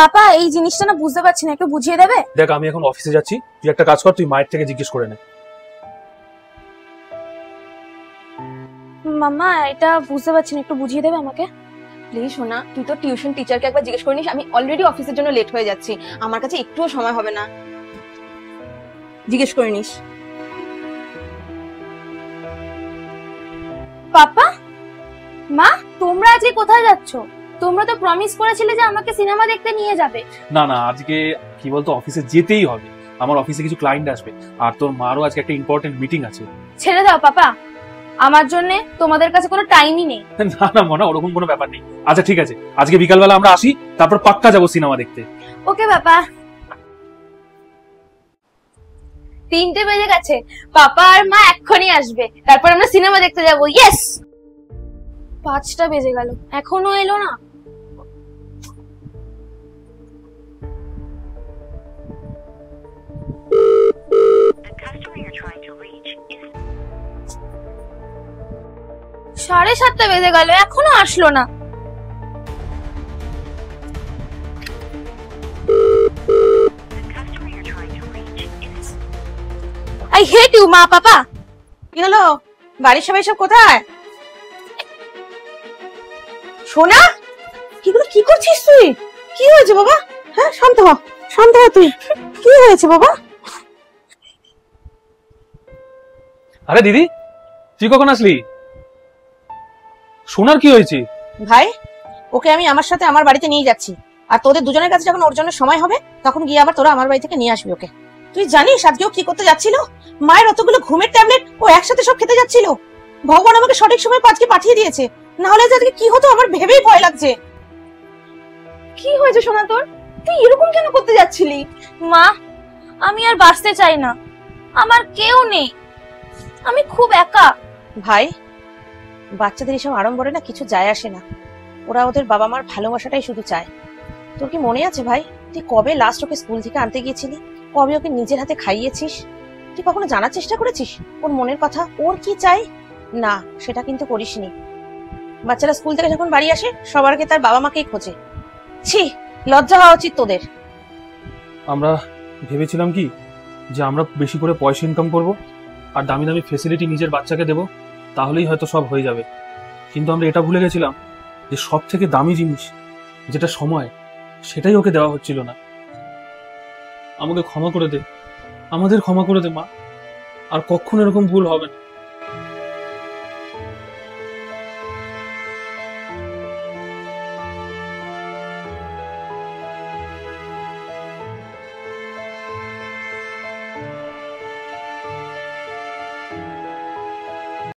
পাপা এই জিনিসটা না বুঝতে পারছি না, একটু বুঝিয়ে দেবে? দেখ আমি এখন অফিসে যাচ্ছি, তুই একটা কাজ কর, তুই মায়ের থেকে জিজ্ঞেস করে নে। মামা এটা বুঝতে পারছি না, একটু বুঝিয়ে দেবে আমাকে? প্লিজ সোনা, তুই তো টিউশন টিচারকে একবার জিজ্ঞেস করে নিস। আমি অলরেডি অফিসের জন্য লেট হয়ে যাচ্ছি, আমার কাছে একটুও সময় হবে না। জিজ্ঞেস করে নিস। পাপা, মা, তোমরা আজকে কোথায় যাচ্ছ? তোমরা তো প্রমিস করেছিলে যে আমাকে সিনেমা দেখতে নিয়ে যাবে। না না, আজকে কি বলতো, অফিসে যেতেই হবে, আমার অফিসে কিছু ক্লায়েন্ট আসবে, আর তোর মারও আজকে একটা ইম্পর্টেন্ট মিটিং আছে। ছেড়ে দাও পাপা, আমার জন্য তোমাদের কাছে কোনো টাইমই নেই। না না মনে, ওরকম কোনো ব্যাপার নেই। আচ্ছা ঠিক আছে, আজকে বিকালবেলা আমরা আসি, তারপর পাক্কা যাবো সিনেমা দেখতে। ওকে পাপা। 3টে বেজে গেছে, পাপা আর মা এক্ষুনি আসবে, তারপর আমরা সিনেমা দেখতে যাবো। ইয়েস। 5টা বেজে গেল, এখনো এলো না। সাড়ে 7টা বেজে গেল, এখনো আসলো না। আই হেট ইউ মা। পাপা কি হলো? বাড়ির সবাই সব কোথায়? সোনা, এগুলো কি করছিস তুই? কি হয়েছে বাবা? হ্যাঁ, শান্ত হ, শান্ত হ তুই। কি হয়েছে বাবা? আরে দিদি, তুই কখন আসলি? সোনার কি হয়েছে? ভাই, ওকে আমি আমার সাথে আমার বাড়িতে নিয়ে যাচ্ছি, আর তোদের দুজনের কাছে যখন ওর জন্য সময় হবে তখন গিয়ে আবার তোরা আমার বাড়ি থেকে নিয়ে আসবি ওকে। তুই জানিস আজকে ও কি করতে যাচ্ছিল? মায়ের অতগুলো ঘুমের ট্যাবলেট ও একসাথে সব খেতে যাচ্ছিল। ভগবান আমাকে সঠিক সময় আজকে পাঠিয়ে দিয়েছে, না হলে আজকে কি হতো আমার ভেবেই ভয় লাগছে। কি হয়েছে সোনা তোর? তুই এরকম কেন করতে যাচ্ছিলি? মা, আমি আর বাঁচতে চাই না, আমার কেউ নেই, আমি খুব একা। ভাই, বাচ্চাদের এসব আড়ম্বরে না কিছু যায় আসে না, ওরা ওদের বাবা মার ভালোবাসাটাই শুধু চায়। তোর কি মনে আছে ভাই, তুই কবে লাস্ট ওকে স্কুল থেকে আনতে গিয়েছিলি? কবে ওকে নিজের হাতে খাইয়েছিস? তুই কখনো জানার চেষ্টা করেছিস ওর মনের কথা, ওর কি চাই? না, সেটা কিন্তু করিসনি। বাচ্চারা স্কুল থেকে যখন বাড়ি আসে সবার আগে তার বাবা মাকেই খোঁজে। ছি, লজ্জা হওয়া উচিত তোদের। আমরা ভেবেছিলাম কি যে আমরা বেশি করে পয়সা ইনকাম করব আর দামি দামি ফেসিলিটি নিজের বাচ্চাকে দেব, তাহলেই হয়তো সব হয়ে যাবে। কিন্তু আমরা এটা ভুলে গেছিলাম যে সব থেকে দামি জিনিস যেটা সময়, সেটাই ওকে দেওয়া হচ্ছিল না। আমাকে ক্ষমা করে দে, আমাদের ক্ষমা করে দে মা, আর কখনো এরকম ভুল হবে না।